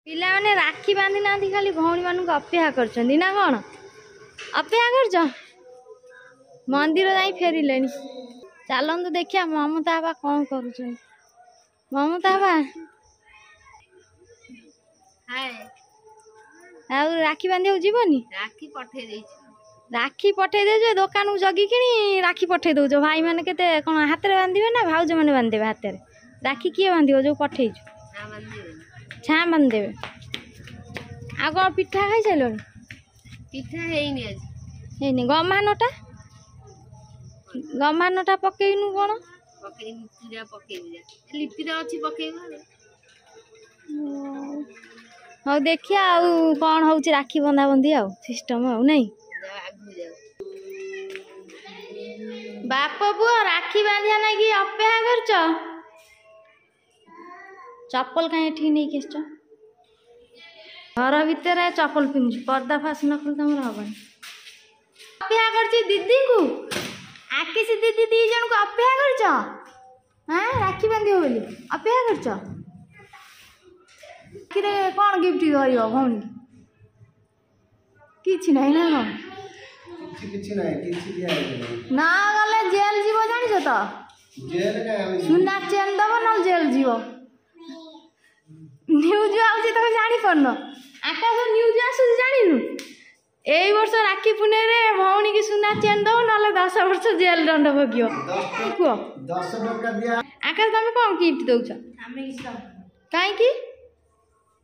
पिला माने राखी बांधी ना खाली भौणी मानक अपेक्षा करछन्ती ना कौन अपेक्षा करछ मंदिर जाई फेरिले चलतु देखिया ममता बा कौन करुछ ममता बा राखी बांधी जीवनी राखी पठे दे दुकान को जगी कि राखी पठे दौच भाई मैंने केते कौन हाथ में बांधे ना भाउज मैंने बांधे हाथ में राखी किए बांध जो पठे छा बांधे आ कौन पिठा खाई सारे पिठा गमानटा पकेनु कौन हाँ देखिया कौन हूँ राखी बंधा बंधी आ सिस्टम आ नहीं बाप पुओ राखी बांधिया ना कि अपेक्षा करछ चप्पल कहीं ठीक नहीं किस घर भितर चप्पल पिंधु पर्दा फास न खोल तुम हबन अपेक्षा करछि दीदी को आकिस दीदी दी जन को अपेक्षा करछ हां राखी बांधियो बोली अपेक्षा करछ किरे कौन गिफ्ट करियो भौणी किछि नहीं ना कौन किछि नहीं किछि दिया ना गले जेल जीव जानि छ त जेल का सुना चेन दबो न जेल जीव न्यूज आउछि त जानि परनो आकाश न्यूज आसु जानिनु एई वर्ष राखी पुने रे भौणी की सुना चेन दबो नले 10 वर्ष जेल दंड भगियो को 10 टका दिया आकाश तुम कौन गिफ्ट दउछ हमें सब काई की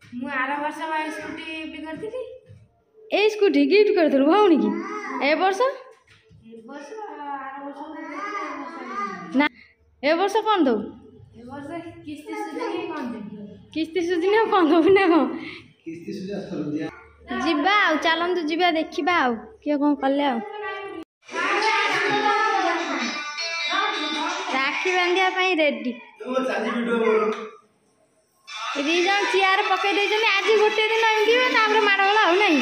मु 8 वर्ष वाली स्कूटी भी करथि ए स्कूटी गिफ्ट करथलु भौणी की ए वर्ष ना ए वर्ष कौन दउ किस्ती सुझी कौन दउ ना कौन किस्ती सुझा थरो दिया जीवा आ चलतु जीवा देखा आ किए कौन कले आ राखी बांधिया रेडी दीजन चेयर पकई दे आज गोटे दिन एमती माड़गला आ नहीं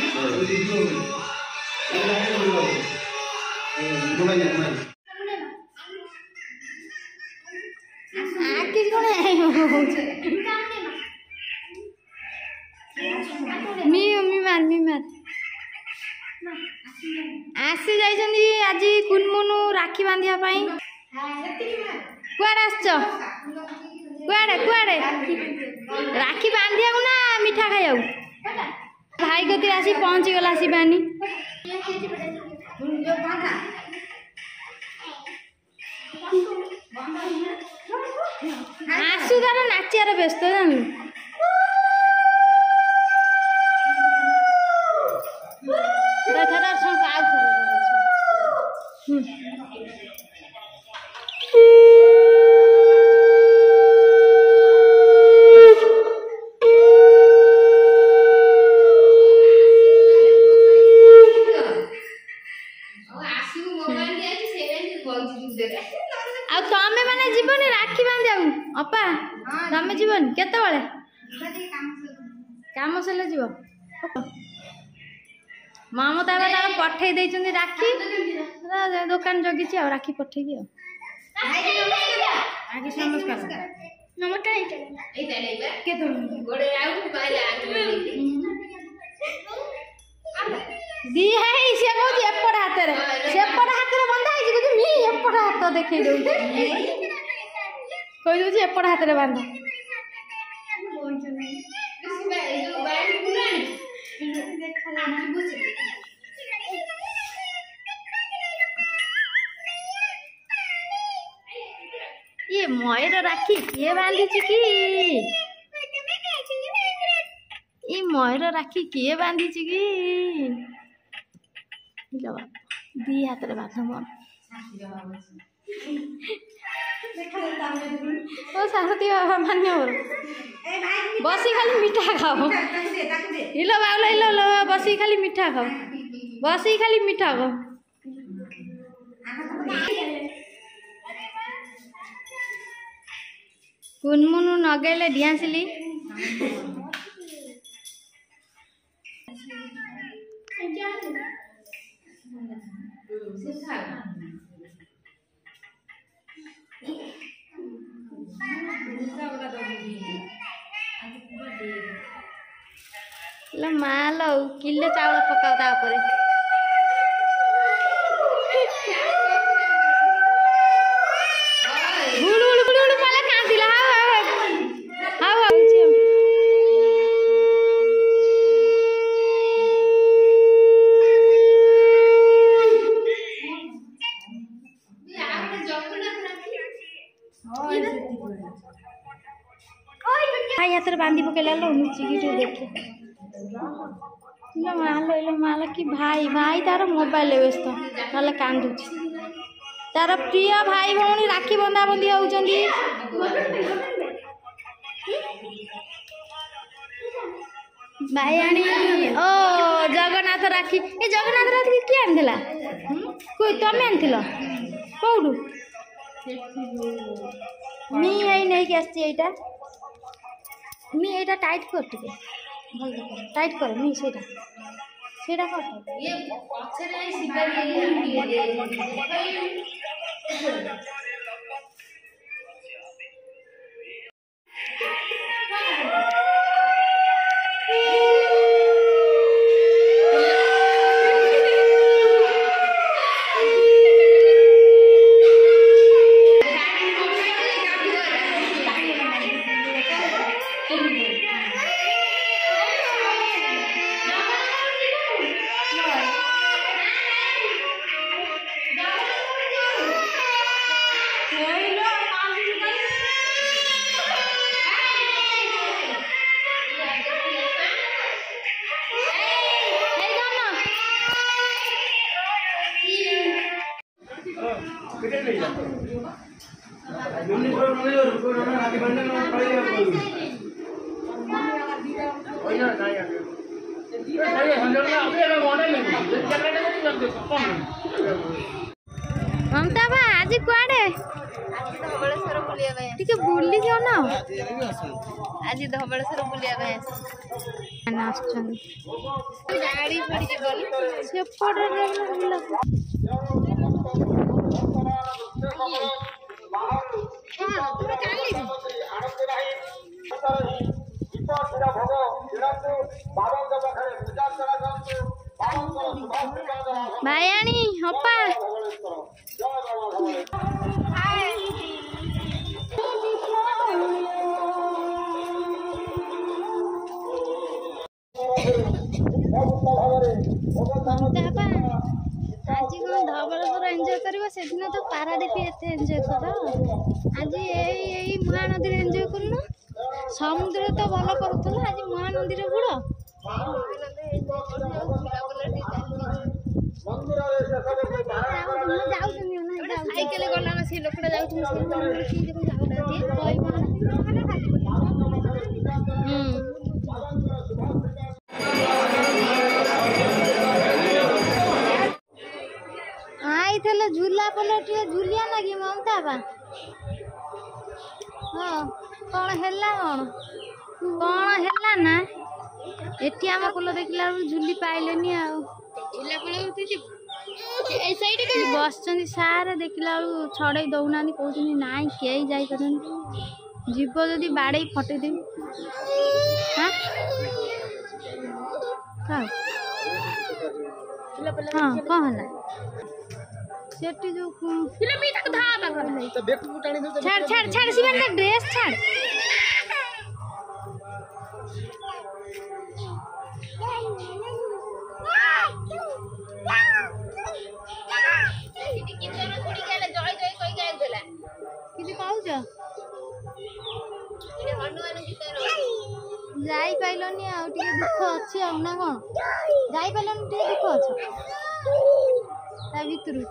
आसी जाइछन्ती आज कुनमुनु राखी बांधिया कुआड़े कुआड़े कुआड़े राखी बांधिया ना मिठा खाइया भाई कति आसी पहुँची गला शिवानी आसु तार नाचियार व्यस्त जानलु तमें मैंने जीवन राखी बांधिया अपा तमें जीवन केत काम सर जीव ममता तार पठे देइछन्ती राखी दुकान जगी राखी पठे दी है से कहूँ एपट हाथ सेपट हाथ में बंधा है एपट हाथ देखे कही एपट हाथ में बांध ये मयूर राखी किए बांधी कि ये मयूर राखी किए बांधी कि दी हाथ में बांध मन ओ सारथी बाबा मान्य बसी खाली मिठा खाओ हिलो बाबला हिलो बसी खाली मिठा खाओ बसी खाली मिठा खाओ कुनमुनु नगेले डियासिली लो मालो किलो चावल पकाओ तापर माला कांदिला हाव भाई हाथ बांधी पकेला लो नुचिकी देखे लो माला कि भाई भाई तार मोबाइल व्यस्त ना कांदुच तार प्रिय भाई भौणी राखी बंधा बंधी होउचंदी भाई आनी ओ जगन्नाथ राखी ए जगन्नाथ राखी किए आनथिला कोई तमे आनथिलो कोडू मी आई नहीं के आछी एटा मी एटा टाइट कर टिके भल देख टाइट कर मी सेटा सेटा कर ये पछरे सिपाही ममता बा आज कुआडे धवलेश्वर बुलिया भाई टिके बुली जाओ ना आज धवलेश्वर बुलिया भाई नाचछन गाड़ी पड़ी जे बोली से पड़े बुला भायाणी हप्पा आज कौन धवलेश्वर एंजॉय करिवो से दिन तो पारादीपी एते एंजॉय करो आज एई महानदी एंजॉय करनो समुद्र तो भल करूथला आज महानदी रे बुड़ साइकेल गला से लोकड़ा जाउथि से मंदिर की देखो आई थले झूला पलटे झूलिया लगी ममता बा हां कौन हेला ना एटी आम कोल देखला झूली पाइलेनी आ इला पळे होती ए साइड के बसचंदी सारे देखला छड़े दउना कहउछनी नाई केई जाई करन जीव जदी बाड़े फटे देबी हां हां कहला सेटी जो फिल्म भी तक धावा कर तो बेट फुटाणी दे छाड़ छाड़ छाड़ सीवन का ड्रेस छाड़ जाई पाइलनी आ टिके दुख अछि आ ना कोन जाई पाइलनी टिके दुख अछि ता भितरु